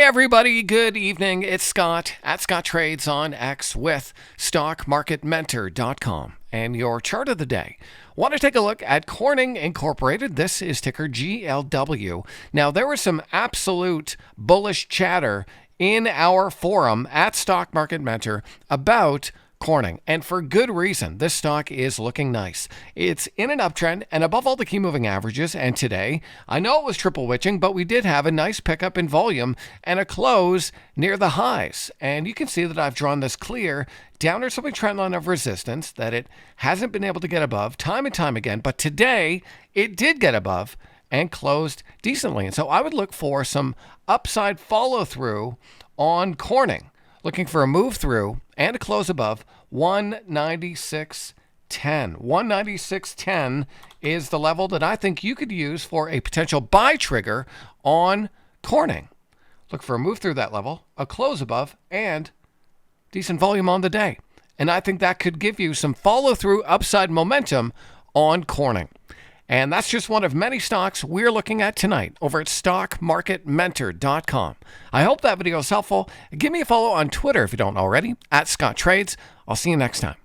everybody. Good evening. It's Scott at Scott Trades on X with StockMarketMentor.com and your chart of the day. Want to take a look at Corning Incorporated. This is ticker GLW. Now, there was some absolute bullish chatter in our forum at Stock Market Mentor about Corning, and for good reason. This stock is looking nice. It's in an uptrend and above all the key moving averages, and today, I know it was triple witching, but we did have a nice pickup in volume and a close near the highs. And you can see that I've drawn this clear downward sloping trend line of resistance that it hasn't been able to get above time and time again, but today it did get above and closed decently. And so I would look for some upside follow through on Corning. Looking for a move through and a close above 196.10. 196.10 is the level that I think you could use for a potential buy trigger on Corning. Look for a move through that level, a close above, and decent volume on the day. And I think that could give you some follow-through upside momentum on Corning. And that's just one of many stocks we're looking at tonight over at StockMarketMentor.com. I hope that video is helpful. Give me a follow on Twitter if you don't already, at Scott Trades. I'll see you next time.